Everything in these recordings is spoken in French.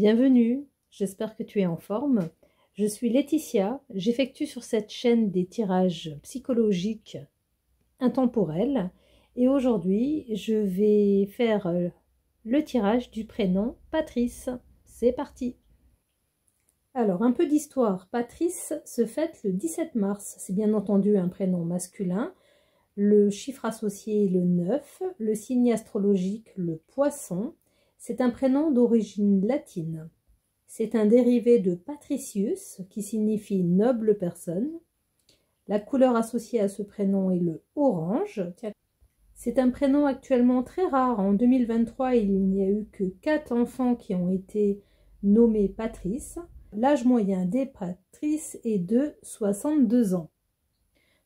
Bienvenue, j'espère que tu es en forme. Je suis Laetitia, j'effectue sur cette chaîne des tirages psychologiques intemporels et aujourd'hui je vais faire le tirage du prénom Patrice. C'est parti! Alors un peu d'histoire. Patrice se fête le 17 mars, c'est bien entendu un prénom masculin. Le chiffre associé est le 9, le signe astrologique le poisson. C'est un prénom d'origine latine. C'est un dérivé de Patricius, qui signifie noble personne. La couleur associée à ce prénom est le orange. C'est un prénom actuellement très rare. En 2023, il n'y a eu que 4 enfants qui ont été nommés Patrice. L'âge moyen des Patrice est de 62 ans.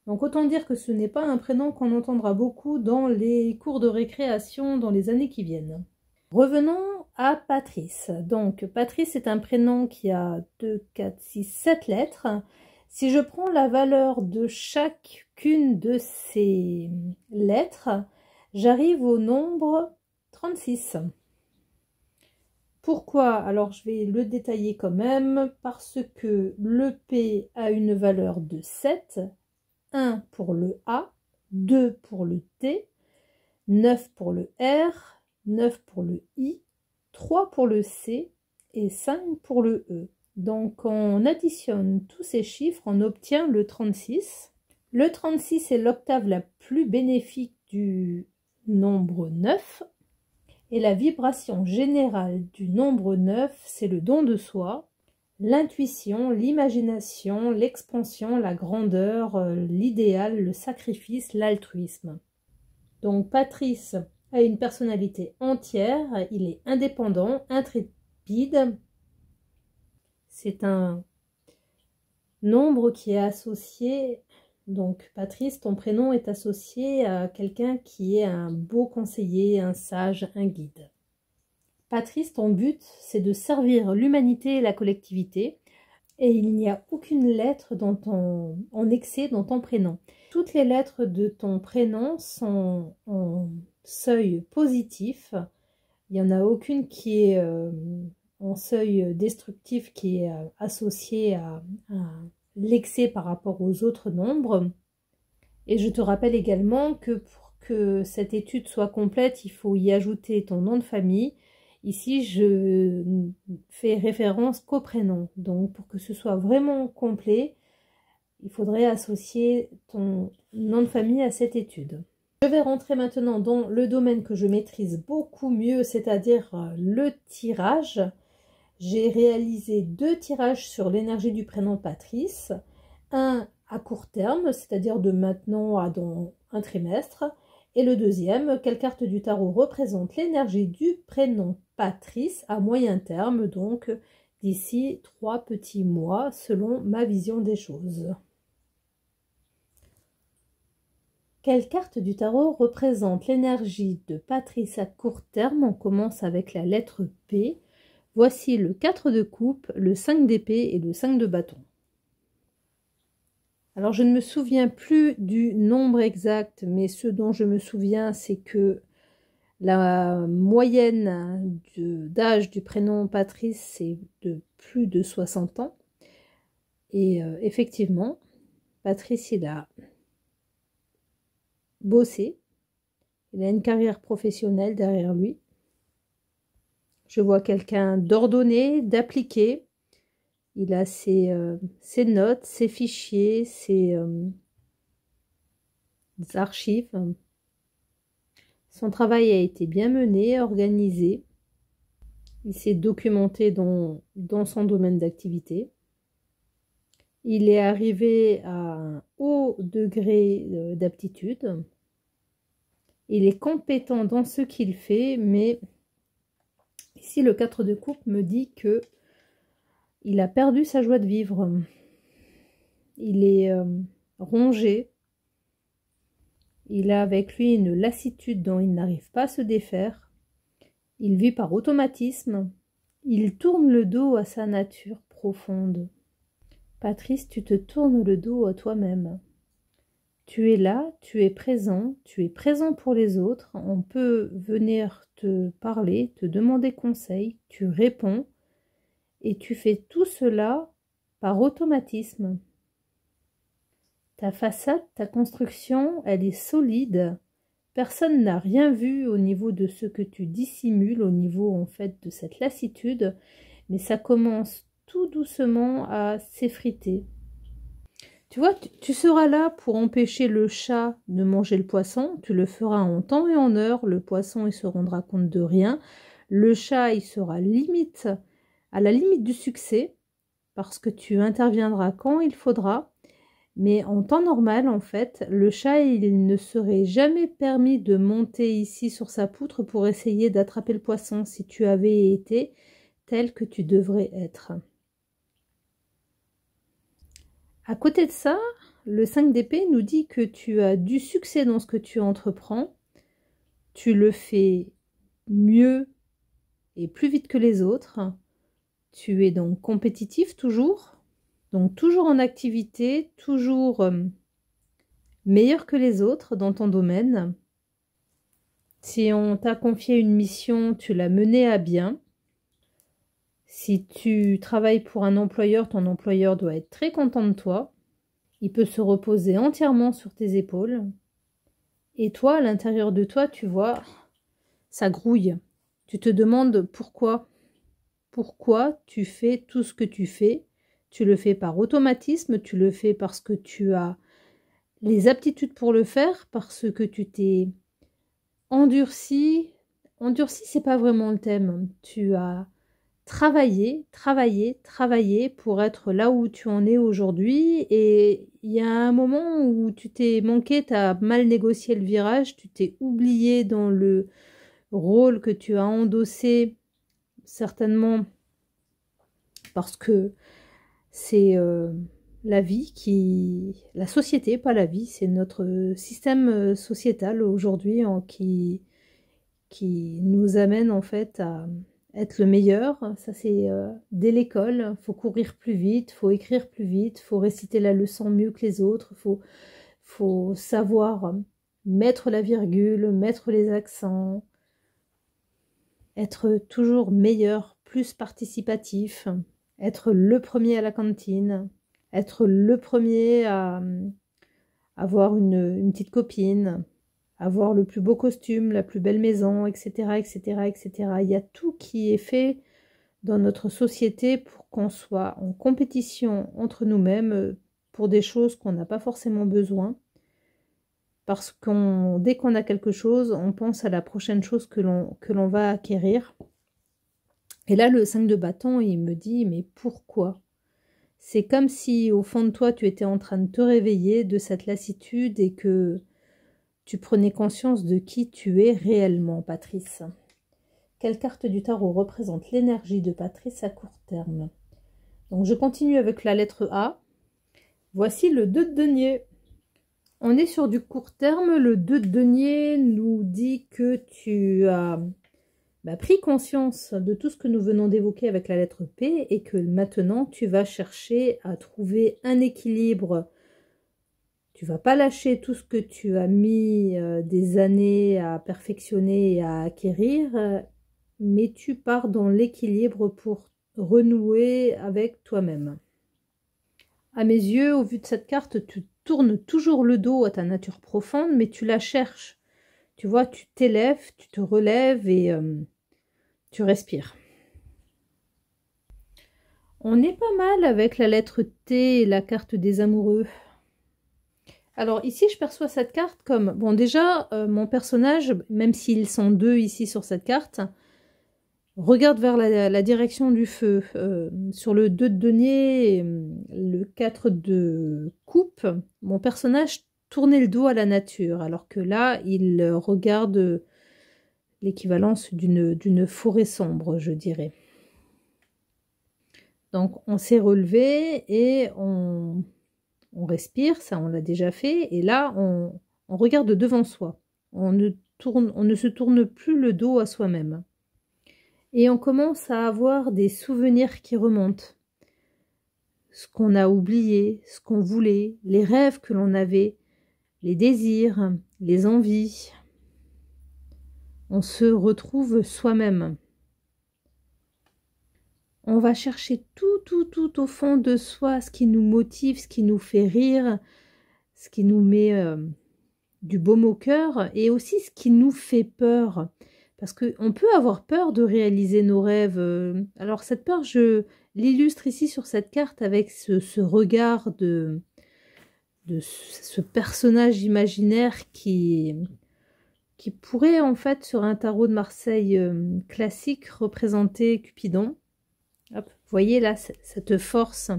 Donc autant dire que ce n'est pas un prénom qu'on entendra beaucoup dans les cours de récréation dans les années qui viennent. Revenons à Patrice. Donc Patrice est un prénom qui a 2, 4, 6, 7 lettres. Si je prends la valeur de chacune de ces lettres, j'arrive au nombre 36. Pourquoi? Alors je vais le détailler quand même, parce que le P a une valeur de 7, 1 pour le A, 2 pour le T, 9 pour le R, 9 pour le I, 3 pour le C et 5 pour le E. Donc on additionne tous ces chiffres, on obtient le 36. Le 36 est l'octave la plus bénéfique du nombre 9. Et la vibration générale du nombre 9, c'est le don de soi, l'intuition, l'imagination, l'expansion, la grandeur, l'idéal, le sacrifice, l'altruisme. Donc Patrice a une personnalité entière, il est indépendant, intrépide. C'est un nombre qui est associé, donc Patrice, ton prénom est associé à quelqu'un qui est un beau conseiller, un sage, un guide. Patrice, ton but, c'est de servir l'humanité et la collectivité, et il n'y a aucune lettre en excès dans ton prénom. Toutes les lettres de ton prénom sont en seuil positif. Il n'y en a aucune qui est en seuil destructif, qui est associé à l'excès par rapport aux autres nombres. Et je te rappelle également que pour que cette étude soit complète, il faut y ajouter ton nom de famille. Ici, je fais référence qu'au prénom. Donc, pour que ce soit vraiment complet, il faudrait associer ton nom de famille à cette étude. Je vais rentrer maintenant dans le domaine que je maîtrise beaucoup mieux, c'est-à-dire le tirage. J'ai réalisé 2 tirages sur l'énergie du prénom Patrice. Un à court terme, c'est-à-dire de maintenant à dans un trimestre. Et le deuxième, quelle carte du tarot représente l'énergie du prénom Patrice à moyen terme, donc d'ici 3 petits mois, selon ma vision des choses. Quelle carte du tarot représente l'énergie de Patrice à court terme? On commence avec la lettre P. Voici le 4 de coupe, le 5 d'épée et le 5 de bâton. Alors je ne me souviens plus du nombre exact, mais ce dont je me souviens, c'est que la moyenne d'âge du prénom Patrice, c'est de plus de 60 ans. Et effectivement, Patrice, il a bossé, il a une carrière professionnelle derrière lui. Je vois quelqu'un d'ordonné, d'appliqué. Il a ses notes, ses fichiers, ses archives. Son travail a été bien mené, organisé. Il s'est documenté dans son domaine d'activité. Il est arrivé à un haut degré d'aptitude. Il est compétent dans ce qu'il fait, mais ici le 4 de coupe me dit que il a perdu sa joie de vivre. Il est rongé. Il a avec lui une lassitude dont il n'arrive pas à se défaire. Il vit par automatisme. Il tourne le dos à sa nature profonde. Patrice, tu te tournes le dos à toi-même. Tu es là, tu es présent pour les autres. On peut venir te parler, te demander conseil, tu réponds. Et tu fais tout cela par automatisme. Ta façade, ta construction, elle est solide. Personne n'a rien vu au niveau de ce que tu dissimules, au niveau en fait de cette lassitude, mais ça commence tout doucement à s'effriter. Tu vois, tu seras là pour empêcher le chat de manger le poisson, tu le feras en temps et en heure, le poisson il se rendra compte de rien, le chat il sera à la limite du succès, parce que tu interviendras quand il faudra, mais en temps normal en fait, le chat il ne serait jamais permis de monter ici sur sa poutre pour essayer d'attraper le poisson si tu avais été tel que tu devrais être. À côté de ça, le 5 d'épée nous dit que tu as du succès dans ce que tu entreprends. Tu le fais mieux et plus vite que les autres. Tu es donc compétitif toujours. Donc toujours en activité, toujours meilleur que les autres dans ton domaine. Si on t'a confié une mission, tu l'as menée à bien. Si tu travailles pour un employeur, ton employeur doit être très content de toi. Il peut se reposer entièrement sur tes épaules. Et toi, à l'intérieur de toi, tu vois, ça grouille. Tu te demandes pourquoi. Pourquoi tu fais tout ce que tu fais. Tu le fais par automatisme, tu le fais parce que tu as les aptitudes pour le faire, parce que tu t'es endurci. Endurci, c'est pas vraiment le thème. Tu as travaillé pour être là où tu en es aujourd'hui, et il y a un moment où tu t'es manqué, tu as mal négocié le virage, tu t'es oublié dans le rôle que tu as endossé, certainement parce que c'est la vie la société, pas la vie, c'est notre système sociétal aujourd'hui qui nous amène en fait à être le meilleur. Ça c'est dès l'école, faut courir plus vite, faut écrire plus vite, faut réciter la leçon mieux que les autres, faut savoir mettre la virgule, mettre les accents, être toujours meilleur, plus participatif, être le premier à la cantine, être le premier à avoir une petite copine, avoir le plus beau costume, la plus belle maison, etc., etc., etc. Il y a tout qui est fait dans notre société pour qu'on soit en compétition entre nous-mêmes pour des choses qu'on n'a pas forcément besoin. Parce que dès qu'on a quelque chose, on pense à la prochaine chose que l'on va acquérir. Et là, le 5 de bâton, il me dit, mais pourquoi? C'est comme si au fond de toi, tu étais en train de te réveiller de cette lassitude et que tu prenais conscience de qui tu es réellement, Patrice. Quelle carte du tarot représente l'énergie de Patrice à court terme? Donc je continue avec la lettre A. Voici le 2 de denier. On est sur du court terme. Le 2 de denier nous dit que tu as pris conscience de tout ce que nous venons d'évoquer avec la lettre P et que maintenant tu vas chercher à trouver un équilibre. Tu vas pas lâcher tout ce que tu as mis des années à perfectionner et à acquérir, mais tu pars dans l'équilibre pour renouer avec toi-même. À mes yeux, au vu de cette carte, tu tournes toujours le dos à ta nature profonde, mais tu la cherches. Tu vois, tu t'élèves, tu te relèves et tu respires. On est pas mal avec la lettre T et la carte des amoureux. Alors ici, je perçois cette carte comme... Bon, déjà, mon personnage, même s'ils sont deux ici sur cette carte, regarde vers la direction du feu. Sur le 2 de denier, le 4 de coupe, mon personnage tournait le dos à la nature, alors que là, il regarde l'équivalence d'une forêt sombre, je dirais. Donc, on s'est relevé et on respire, ça on l'a déjà fait, et là, on regarde devant soi. On ne se tourne plus le dos à soi-même. Et on commence à avoir des souvenirs qui remontent. Ce qu'on a oublié, ce qu'on voulait, les rêves que l'on avait, les désirs, les envies. On se retrouve soi-même. On va chercher tout au fond de soi, ce qui nous motive, ce qui nous fait rire, ce qui nous met du baume au cœur et aussi ce qui nous fait peur. Parce qu'on peut avoir peur de réaliser nos rêves. Alors cette peur, je l'illustre ici sur cette carte avec ce regard de ce personnage imaginaire qui pourrait en fait sur un tarot de Marseille classique représenter Cupidon. Hop, vous voyez là cette force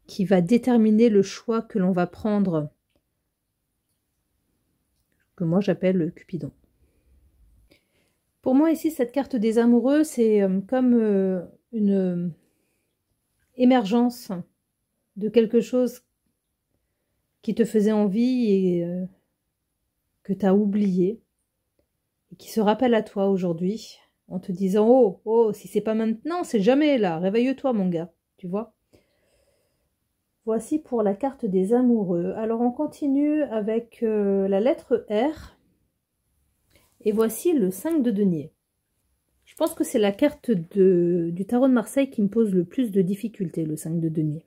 qui va déterminer le choix que l'on va prendre, que moi j'appelle Cupidon. Pour moi ici, cette carte des amoureux, c'est comme une émergence de quelque chose qui te faisait envie et que tu as oublié et qui se rappelle à toi aujourd'hui en te disant « Oh, si c'est pas maintenant, c'est jamais là, réveille-toi mon gars », tu vois. Voici pour la carte des amoureux. Alors on continue avec la lettre R. Et voici le 5 de denier. Je pense que c'est la carte du tarot de Marseille qui me pose le plus de difficultés, le 5 de denier.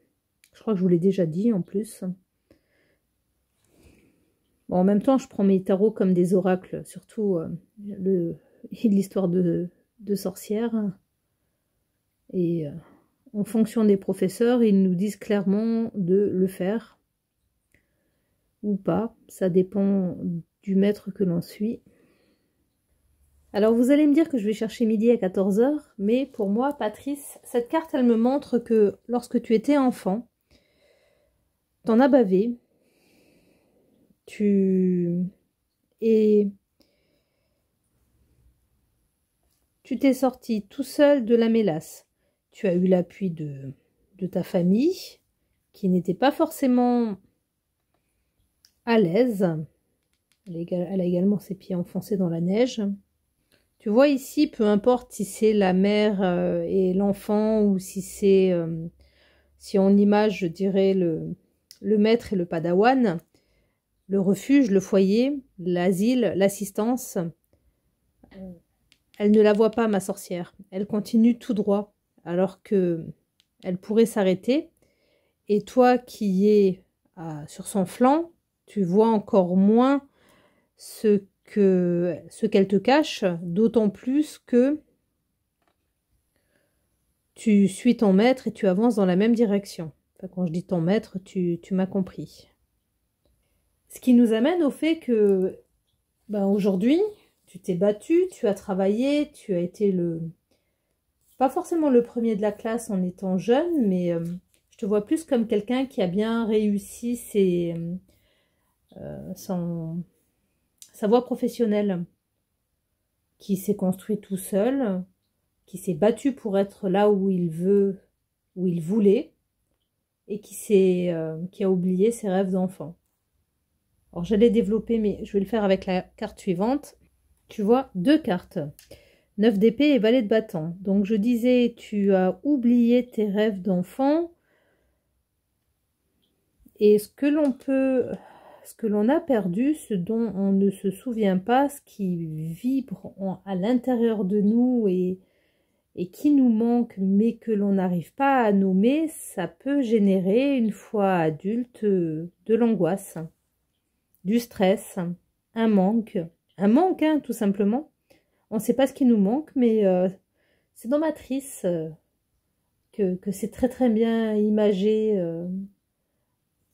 Je crois que je vous l'ai déjà dit en plus. Bon, en même temps, je prends mes tarots comme des oracles, surtout l'histoire de sorcières. Et en fonction des professeurs, ils nous disent clairement de le faire ou pas. Ça dépend du maître que l'on suit. Alors vous allez me dire que je vais chercher midi à 14 h, mais pour moi, Patrice, cette carte, elle me montre que lorsque tu étais enfant, t'en as bavé, tu t'es sorti tout seul de la mélasse. Tu as eu l'appui de ta famille, qui n'était pas forcément à l'aise. Elle a également ses pieds enfoncés dans la neige. Tu vois ici, peu importe si c'est la mère et l'enfant ou si c'est, si en image, je dirais le maître et le padawan, le refuge, le foyer, l'asile, l'assistance, elle ne la voit pas, ma sorcière. Elle continue tout droit, alors que elle pourrait s'arrêter. Et toi qui es sur son flanc, tu vois encore moins ce qu'elle te cache, d'autant plus que tu suis ton maître et tu avances dans la même direction. Enfin, quand je dis ton maître, tu m'as compris. Ce qui nous amène au fait que aujourd'hui, tu t'es battu, tu as travaillé, tu as été pas forcément le premier de la classe en étant jeune, mais je te vois plus comme quelqu'un qui a bien réussi sa voie professionnelle, qui s'est construit tout seul, qui s'est battu pour être là où il voulait, et qui a oublié ses rêves d'enfant. Alors j'allais développer, mais je vais le faire avec la carte suivante. Tu vois, 2 cartes. 9 d'épée et valet de bâton. Donc je disais, tu as oublié tes rêves d'enfant. Et ce que l'on a perdu, ce dont on ne se souvient pas, ce qui vibre à l'intérieur de nous et qui nous manque, mais que l'on n'arrive pas à nommer, ça peut générer, une fois adulte, de l'angoisse, du stress, un manque hein, tout simplement. On ne sait pas ce qui nous manque, mais c'est dans Matrice que c'est très très bien imagé,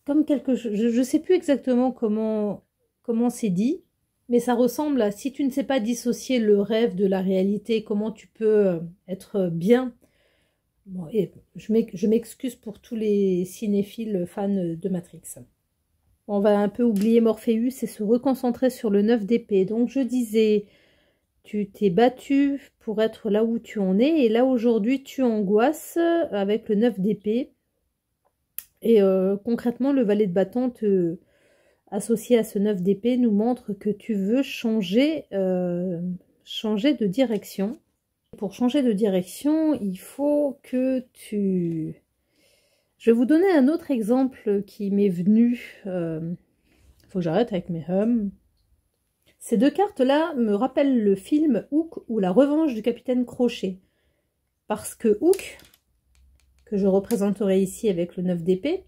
comme quelque chose, je ne sais plus exactement comment c'est dit, mais ça ressemble à si tu ne sais pas dissocier le rêve de la réalité, comment tu peux être bien. Bon, et je m'excuse pour tous les cinéphiles fans de Matrix. On va un peu oublier Morpheus et se reconcentrer sur le 9 d'épée. Donc je disais, tu t'es battu pour être là où tu en es, et là aujourd'hui tu angoisses avec le 9 d'épée. Et concrètement, le valet de bâton associé à ce 9 d'épée nous montre que tu veux changer de direction. Pour changer de direction, il faut que tu... Je vais vous donner un autre exemple qui m'est venu. Faut que j'arrête avec mes hums. Ces 2 cartes-là me rappellent le film Hook ou La Revanche du Capitaine Crochet. Parce que Hook, que je représenterai ici avec le 9 d'épée,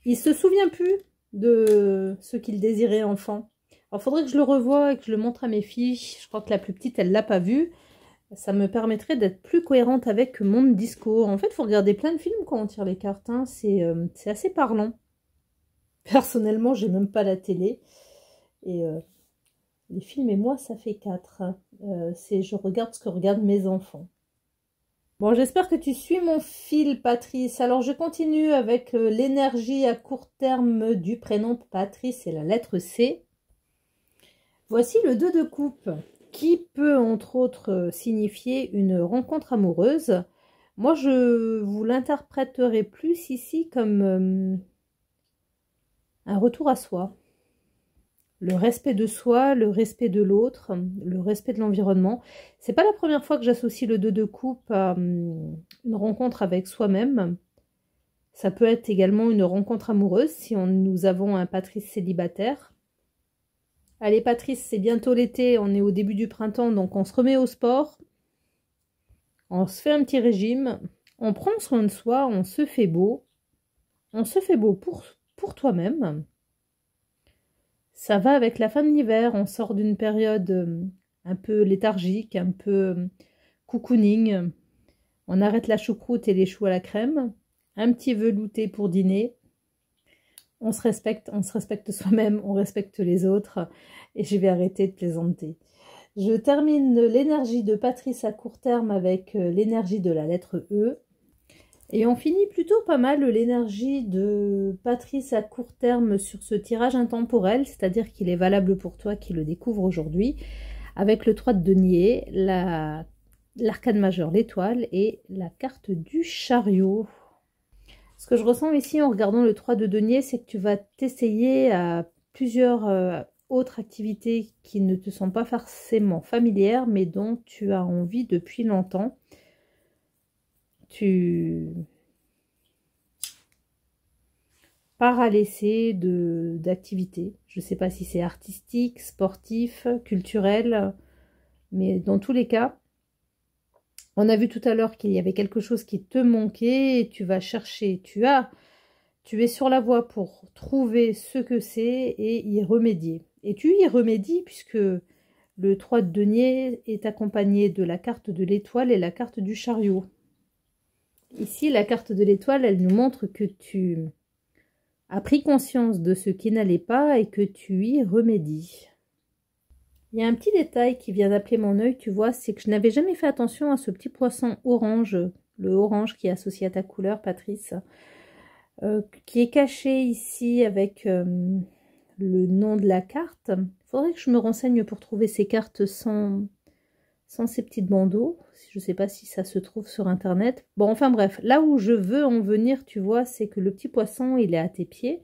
il se souvient plus de ce qu'il désirait enfant. Alors, il faudrait que je le revoie et que je le montre à mes filles. Je crois que la plus petite, elle l'a pas vu. Ça me permettrait d'être plus cohérente avec mon discours. En fait, il faut regarder plein de films quand on tire les cartes. Hein. C'est assez parlant. Personnellement, j'ai même pas la télé. Et les films et moi, ça fait 4. Je regarde ce que regardent mes enfants. Bon, j'espère que tu suis mon fil, Patrice. Alors, je continue avec l'énergie à court terme du prénom Patrice et la lettre C. Voici le 2 de coupe, qui peut entre autres signifier une rencontre amoureuse. Moi, je vous l'interpréterai plus ici comme un retour à soi. Le respect de soi, le respect de l'autre, le respect de l'environnement. C'est pas la première fois que j'associe le 2 de coupe à une rencontre avec soi-même. Ça peut être également une rencontre amoureuse si nous avons un Patrice célibataire. Allez Patrice, c'est bientôt l'été, on est au début du printemps, donc on se remet au sport. On se fait un petit régime, on prend soin de soi, on se fait beau. On se fait beau pour toi-même. Ça va avec la fin de l'hiver, on sort d'une période un peu léthargique, un peu cocooning. On arrête la choucroute et les choux à la crème. Un petit velouté pour dîner. On se respecte soi-même, on respecte les autres. Et je vais arrêter de plaisanter. Je termine l'énergie de Patrice à court terme avec l'énergie de la lettre E. Et on finit plutôt pas mal l'énergie de Patrice à court terme sur ce tirage intemporel, c'est-à-dire qu'il est valable pour toi qui le découvre aujourd'hui, avec le 3 de denier, l'arcane majeur, l'étoile et la carte du chariot. Ce que je ressens ici en regardant le 3 de denier, c'est que tu vas t'essayer à plusieurs autres activités qui ne te sont pas forcément familières, mais dont tu as envie depuis longtemps. Tu pars à l'essai d'activités. Je ne sais pas si c'est artistique, sportif, culturel, mais dans tous les cas, on a vu tout à l'heure qu'il y avait quelque chose qui te manquait et tu vas chercher. Tu es sur la voie pour trouver ce que c'est et y remédier. Et tu y remédies puisque le 3 de denier est accompagné de la carte de l'étoile et la carte du chariot. Ici, la carte de l'étoile, elle nous montre que tu as pris conscience de ce qui n'allait pas et que tu y remédies. Il y a un petit détail qui vient d'appeler mon œil, tu vois, c'est que je n'avais jamais fait attention à ce petit poisson orange, le orange qui est associé à ta couleur, Patrice, qui est caché ici avec le nom de la carte. Il faudrait que je me renseigne pour trouver ces cartes sans ces petites bandeaux. Je ne sais pas si ça se trouve sur internet. Bon, enfin bref, là où je veux en venir, tu vois, c'est que le petit poisson, il est à tes pieds.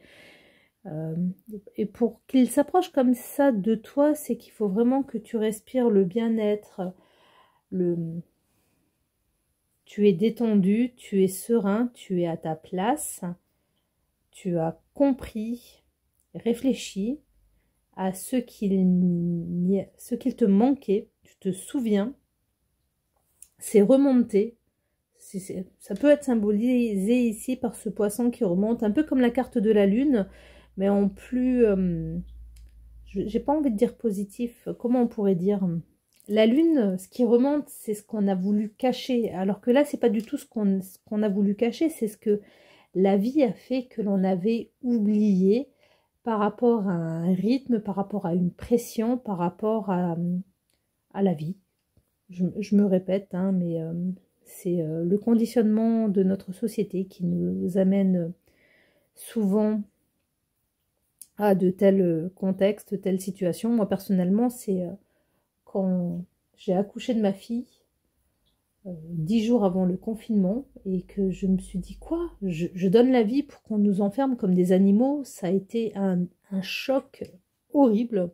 Et pour qu'il s'approche comme ça de toi, c'est qu'il faut vraiment que tu respires le bien-être. Tu es détendu, tu es serein, tu es à ta place. Tu as compris, réfléchi à ce qu'il te manquait. Tu te souviens. C'est remonté. Ça peut être symbolisé ici par ce poisson qui remonte, un peu comme la carte de la lune, mais en plus, j'ai pas envie de dire positif, comment on pourrait dire? La lune, ce qui remonte, c'est ce qu'on a voulu cacher, alors que là, c'est pas du tout ce qu'on a voulu cacher, c'est ce que la vie a fait que l'on avait oublié par rapport à un rythme, par rapport à une pression, par rapport à la vie. Je me répète, hein, mais c'est le conditionnement de notre société qui nous amène souvent à de tels contextes, telles situations. Moi, personnellement, c'est quand j'ai accouché de ma fille, 10 jours avant le confinement, et que je me suis dit, quoi? Je donne la vie pour qu'on nous enferme comme des animaux. Ça a été un choc horrible.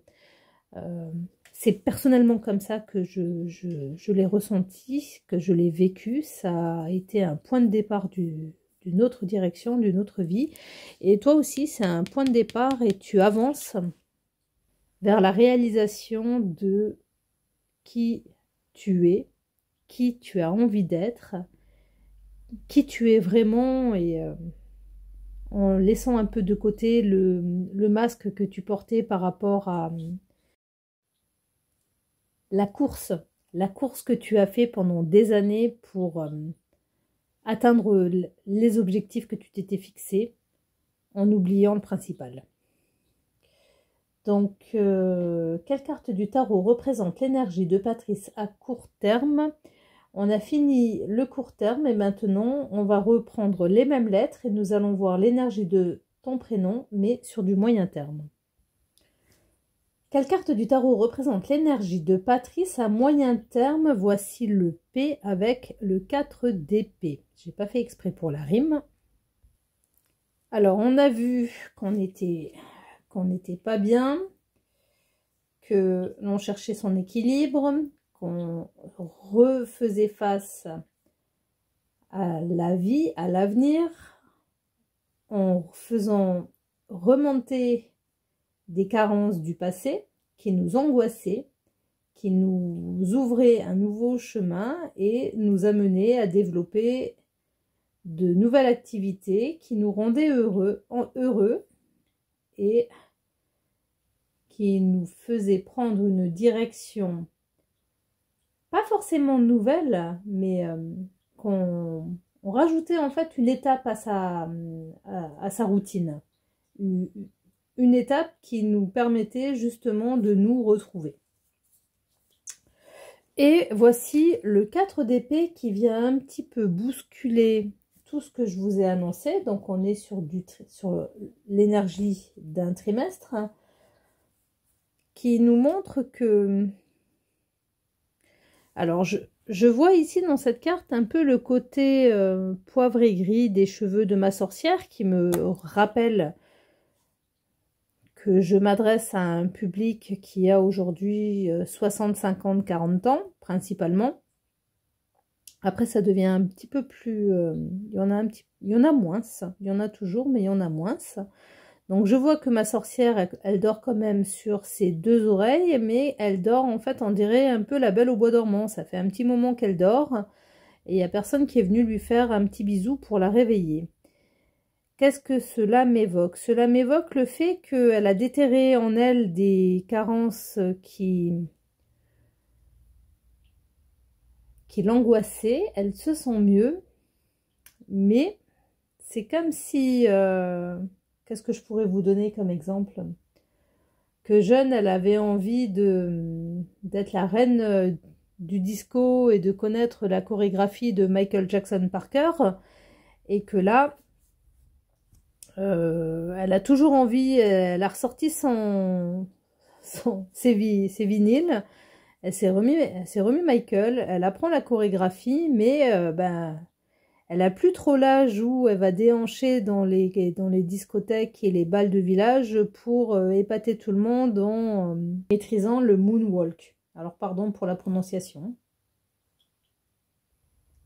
C'est personnellement comme ça que je l'ai ressenti, que je l'ai vécu. Ça a été un point de départ d'une autre direction, d'une autre vie. Et toi aussi, c'est un point de départ et tu avances vers la réalisation de qui tu es, qui tu as envie d'être qui tu es vraiment et en laissant un peu de côté le masque que tu portais par rapport à la course que tu as fait pendant des années pour atteindre les objectifs que tu t'étais fixés en oubliant le principal. Donc, quelle carte du tarot représente l'énergie de Patrice à court terme? On a fini le court terme et maintenant, on va reprendre les mêmes lettres et nous allons voir l'énergie de ton prénom, mais sur du moyen terme. Quelle carte du tarot représente l'énergie de Patrice à moyen terme? Voici le P avec le 4 d'épée. J'ai pas fait exprès pour la rime. Alors, on a vu qu'on n'était pas bien, que l'on cherchait son équilibre, qu'on refaisait face à la vie, à l'avenir, en faisant remonter des carences du passé qui nous angoissaient, qui nous ouvraient un nouveau chemin et nous amenaient à développer de nouvelles activités qui nous rendaient heureux et qui nous faisaient prendre une direction pas forcément nouvelle, mais qu'on rajoutait en fait une étape à sa routine. Une étape qui nous permettait justement de nous retrouver. Et voici le 4 d'épée qui vient un petit peu bousculer tout ce que je vous ai annoncé. Donc on est sur l'énergie d'un trimestre, hein, qui nous montre que... Alors je vois ici dans cette carte un peu le côté poivre et gris des cheveux de ma sorcière qui me rappelle que je m'adresse à un public qui a aujourd'hui 60, 50, 40 ans, principalement. Après, ça devient un petit peu plus... il y en a moins, il y en a toujours, mais il y en a moins. Donc, je vois que ma sorcière, elle dort quand même sur ses deux oreilles, mais elle dort, en fait, on dirait un peu la Belle au bois dormant. Ça fait un petit moment qu'elle dort, et il n'y a personne qui est venu lui faire un petit bisou pour la réveiller. Qu'est-ce que cela m'évoque? Cela m'évoque le fait qu'elle a déterré en elle des carences qui l'angoissaient. Elle se sent mieux, mais c'est comme si... qu'est-ce que je pourrais vous donner comme exemple? Que jeune, elle avait envie d'être la reine du disco et de connaître la chorégraphie de Michael Jackson Parker, et que là... elle a toujours envie, elle a ressorti ses vinyles, elle s'est remis Michael, elle apprend la chorégraphie, mais elle a plus trop l'âge où elle va déhancher dans les discothèques et les bals de village pour épater tout le monde en maîtrisant le moonwalk. Alors pardon pour la prononciation.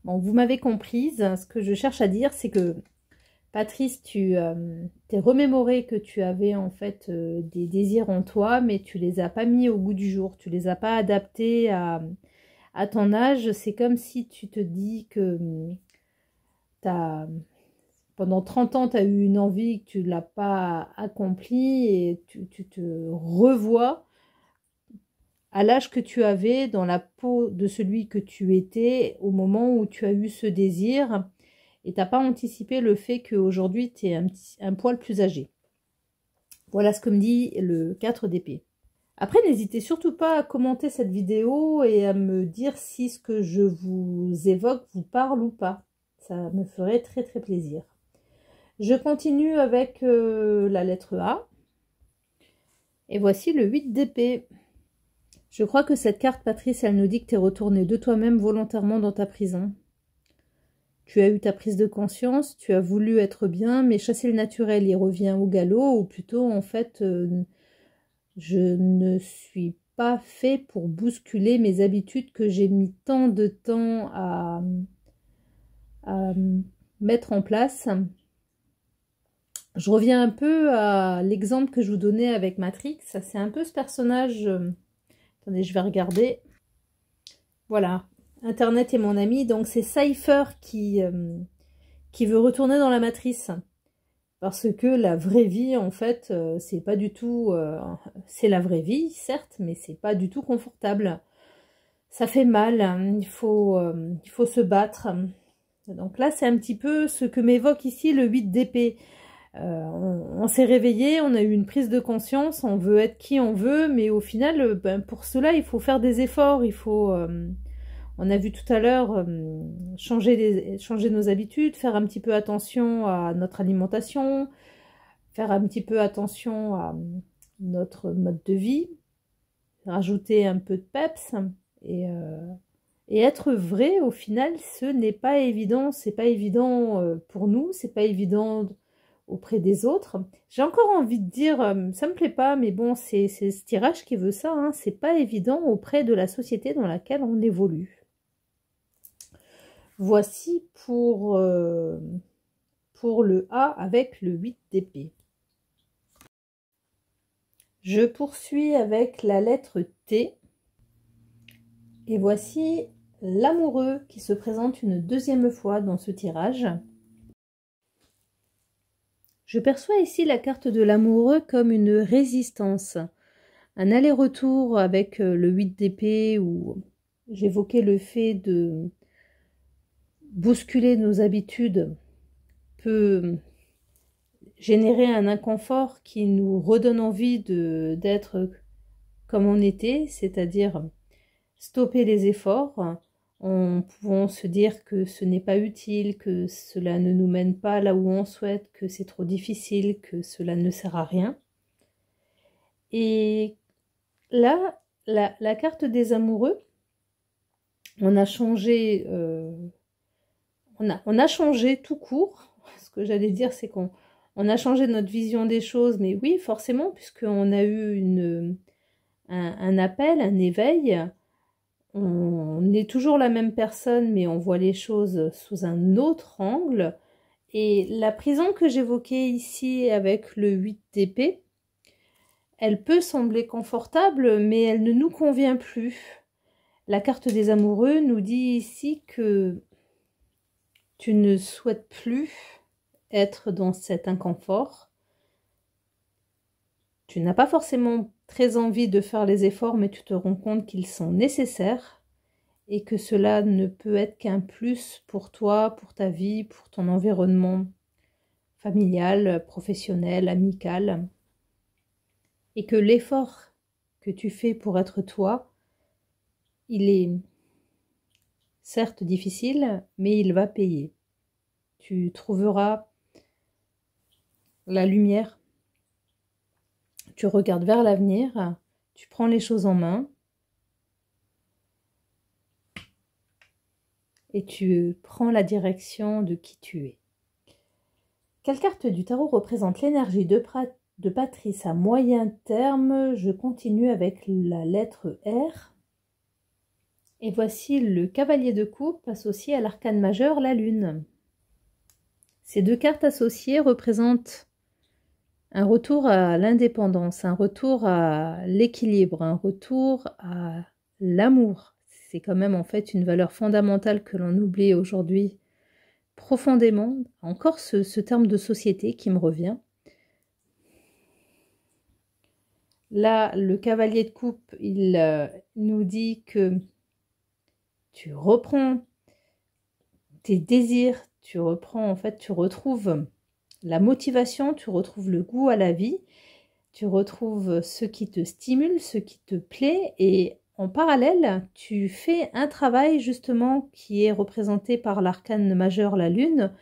Bon, vous m'avez comprise, ce que je cherche à dire, c'est que Patrice, tu t'es remémoré que tu avais en fait des désirs en toi, mais tu les as pas mis au goût du jour, tu les as pas adaptés à ton âge. C'est comme si tu te dis que pendant 30 ans, tu as eu une envie que tu ne l'as pas accomplie et tu te revois à l'âge que tu avais dans la peau de celui que tu étais au moment où tu as eu ce désir. Et tu n'as pas anticipé le fait qu'aujourd'hui, tu es un poil plus âgé. Voilà ce que me dit le 4 d'épée. Après, n'hésitez surtout pas à commenter cette vidéo et à me dire si ce que je vous évoque vous parle ou pas. Ça me ferait très très plaisir. Je continue avec la lettre A. Et voici le 8 d'épée. Je crois que cette carte, Patrice, elle nous dit que tu es retourné de toi-même volontairement dans ta prison. Tu as eu ta prise de conscience, tu as voulu être bien, mais chasser le naturel, il revient au galop, ou plutôt, en fait, je ne suis pas fait pour bousculer mes habitudes que j'ai mis tant de temps à mettre en place. Je reviens un peu à l'exemple que je vous donnais avec Matrix. C'est un peu ce personnage... attendez, je vais regarder. Voilà. Internet est mon ami, donc c'est Cypher qui veut retourner dans la matrice. Parce que la vraie vie, en fait, c'est pas du tout... c'est la vraie vie, certes, mais c'est pas du tout confortable. Ça fait mal, hein, il faut se battre. Donc là, c'est un petit peu ce que m'évoque ici le 8 d'épée. On s'est réveillé, on a eu une prise de conscience, on veut être qui on veut, mais au final, ben, pour cela, il faut faire des efforts, il faut... on a vu tout à l'heure changer nos habitudes, faire un petit peu attention à notre alimentation, faire un petit peu attention à notre mode de vie, rajouter un peu de peps et être vrai. Au final, ce n'est pas évident. C'est pas évident pour nous, c'est pas évident auprès des autres. J'ai encore envie de dire, ça me plaît pas, mais bon, c'est ce tirage qui veut ça. Hein, c'est pas évident auprès de la société dans laquelle on évolue. Voici pour le A avec le 8 d'épée. Je poursuis avec la lettre T. Et voici l'amoureux qui se présente une deuxième fois dans ce tirage. Je perçois ici la carte de l'amoureux comme une résistance. Un aller-retour avec le 8 d'épée où j'évoquais le fait de bousculer nos habitudes peut générer un inconfort qui nous redonne envie d'être comme on était, c'est-à-dire stopper les efforts, en pouvant se dire que ce n'est pas utile, que cela ne nous mène pas là où on souhaite, que c'est trop difficile, que cela ne sert à rien. Et là, la carte des amoureux, on a changé, on a changé tout court. Ce que j'allais dire, c'est qu'on a changé notre vision des choses, mais oui, forcément, puisqu'on a eu un appel, un éveil. On est toujours la même personne, mais on voit les choses sous un autre angle. Et la prison que j'évoquais ici avec le 8 d'épée, elle peut sembler confortable, mais elle ne nous convient plus. La carte des amoureux nous dit ici que tu ne souhaites plus être dans cet inconfort. Tu n'as pas forcément très envie de faire les efforts, mais tu te rends compte qu'ils sont nécessaires et que cela ne peut être qu'un plus pour toi, pour ta vie, pour ton environnement familial, professionnel, amical. Et que l'effort que tu fais pour être toi, il est certes difficile, mais il va payer. Tu trouveras la lumière. Tu regardes vers l'avenir, tu prends les choses en main et tu prends la direction de qui tu es. Quelle carte du tarot représente l'énergie de Patrice à moyen terme? Je continue avec la lettre R. Et voici le cavalier de coupe associé à l'arcane majeur, la lune. Ces deux cartes associées représentent un retour à l'indépendance, un retour à l'équilibre, un retour à l'amour. C'est quand même en fait une valeur fondamentale que l'on oublie aujourd'hui profondément. Encore ce terme de société qui me revient. Là, le cavalier de coupe, il nous dit que tu reprends tes désirs, tu retrouves la motivation, tu retrouves le goût à la vie, tu retrouves ce qui te stimule, ce qui te plaît, et en parallèle, tu fais un travail justement qui est représenté par l'arcane majeur, la lune,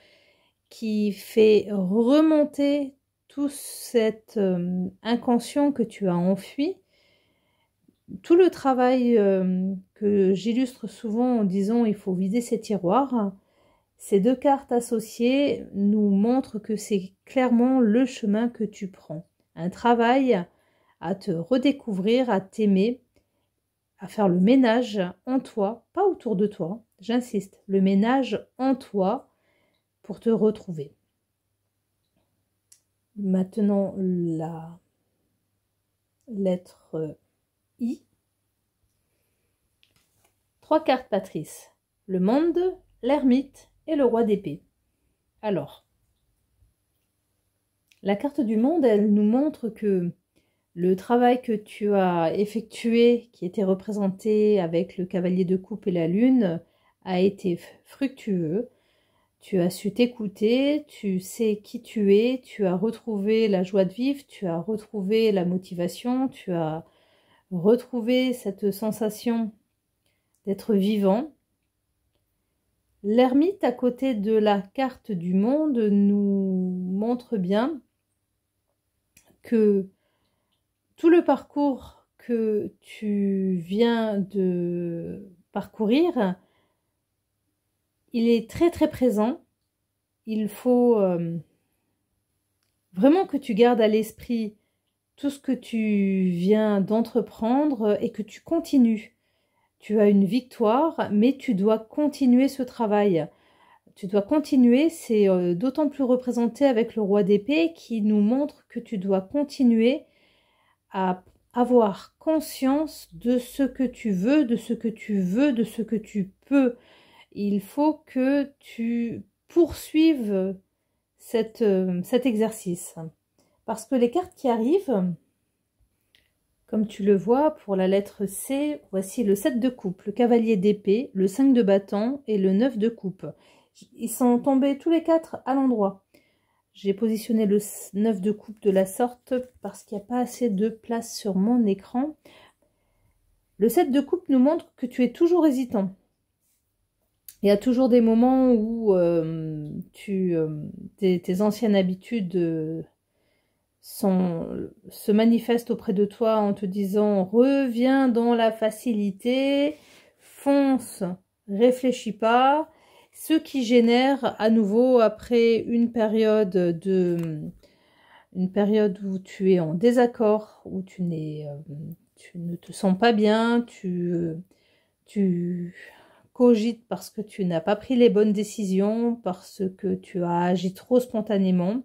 qui fait remonter tout cet inconscient que tu as enfui. Tout le travail que j'illustre souvent en disant il faut vider ses tiroirs, ces deux cartes associées nous montrent que c'est clairement le chemin que tu prends. Un travail à te redécouvrir, à t'aimer, à faire le ménage en toi, pas autour de toi, j'insiste, le ménage en toi pour te retrouver. Maintenant, la lettre I. 3 cartes, Patrice. Le monde, l'ermite et le roi d'épée. Alors, la carte du monde, elle nous montre que le travail que tu as effectué, qui était représenté avec le cavalier de coupe et la lune, a été fructueux. Tu as su t'écouter, tu sais qui tu es, tu as retrouvé la joie de vivre, tu as retrouvé la motivation, tu as retrouvé cette sensation d'être vivant. L'ermite à côté de la carte du monde nous montre bien que tout le parcours que tu viens de parcourir, il est très très présent. Il faut vraiment que tu gardes à l'esprit tout ce que tu viens d'entreprendre et que tu continues. Tu as une victoire, mais tu dois continuer ce travail. Tu dois continuer, c'est d'autant plus représenté avec le roi d'épée qui nous montre que tu dois continuer à avoir conscience de ce que tu veux, de ce que tu veux, de ce que tu peux. Il faut que tu poursuives cet exercice. Parce que les cartes qui arrivent, comme tu le vois, pour la lettre C, voici le 7 de coupe, le cavalier d'épée, le 5 de bâton et le 9 de coupe. Ils sont tombés tous les 4 à l'endroit. J'ai positionné le 9 de coupe de la sorte parce qu'il n'y a pas assez de place sur mon écran. Le 7 de coupe nous montre que tu es toujours hésitant. Il y a toujours des moments où tes anciennes habitudes se manifestent auprès de toi en te disant « Reviens dans la facilité, fonce, réfléchis pas ». Ce qui génère à nouveau, après une période où tu es en désaccord, où tu ne te sens pas bien, tu cogites parce que tu n'as pas pris les bonnes décisions, parce que tu as agi trop spontanément,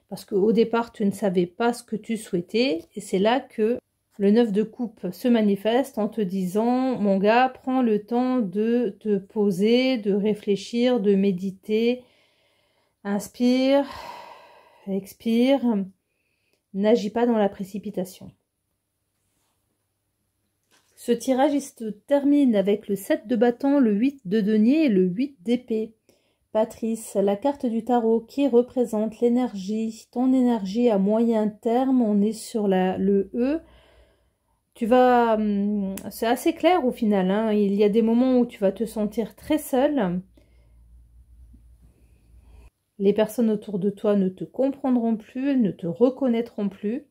parce qu'au départ, tu ne savais pas ce que tu souhaitais. Et c'est là que le 9 de coupe se manifeste en te disant, mon gars, prends le temps de te poser, de réfléchir, de méditer. Inspire, expire, n'agis pas dans la précipitation. Ce tirage, il se termine avec le 7 de bâton, le 8 de denier et le 8 d'épée. Patrice, la carte du tarot qui représente l'énergie, ton énergie à moyen terme, on est sur le E. C'est assez clair au final, hein. Il y a des moments où tu vas te sentir très seul. Les personnes autour de toi ne te comprendront plus, ne te reconnaîtront plus.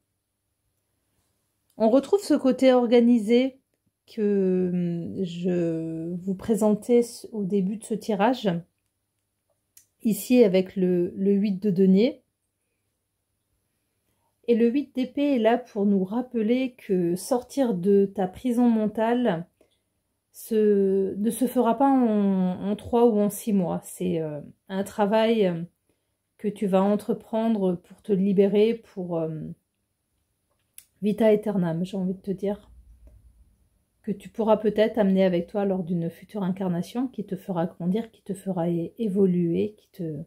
On retrouve ce côté organisé que je vous présentais au début de ce tirage. Ici avec le 8 de denier. Et le 8 d'épée est là pour nous rappeler que sortir de ta prison mentale ne se fera pas en 3 ou en 6 mois. C'est un travail que tu vas entreprendre pour te libérer, pour vita aeternam, j'ai envie de te dire. Que tu pourras peut-être amener avec toi lors d'une future incarnation qui te fera grandir, qui te fera évoluer, qui te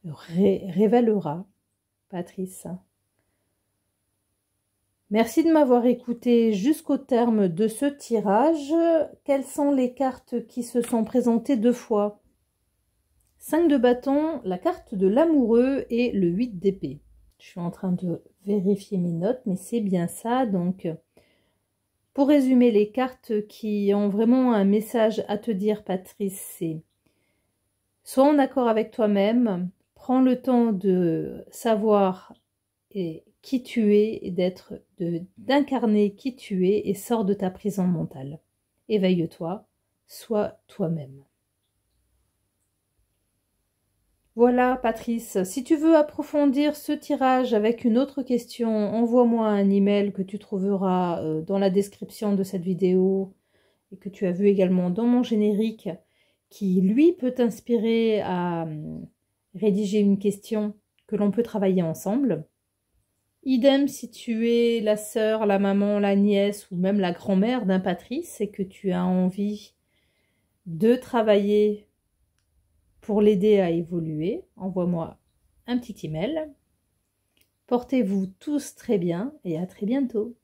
révélera. Patrice. Merci de m'avoir écouté jusqu'au terme de ce tirage. Quelles sont les cartes qui se sont présentées 2 fois? 5 de bâton, la carte de l'amoureux et le 8 d'épée. Je suis en train de vérifier mes notes, mais c'est bien ça. Donc, pour résumer les cartes qui ont vraiment un message à te dire, Patrice, c'est sois en accord avec toi-même. Prends le temps de savoir qui tu es et d'incarner qui tu es et sors de ta prison mentale. Éveille-toi, sois toi-même. Voilà Patrice, si tu veux approfondir ce tirage avec une autre question, envoie-moi un email que tu trouveras dans la description de cette vidéo et que tu as vu également dans mon générique qui lui peut t'inspirer à rédiger une question que l'on peut travailler ensemble. Idem si tu es la sœur, la maman, la nièce ou même la grand-mère d'un Patrice et que tu as envie de travailler pour l'aider à évoluer, envoie-moi un petit email. Portez-vous tous très bien et à très bientôt.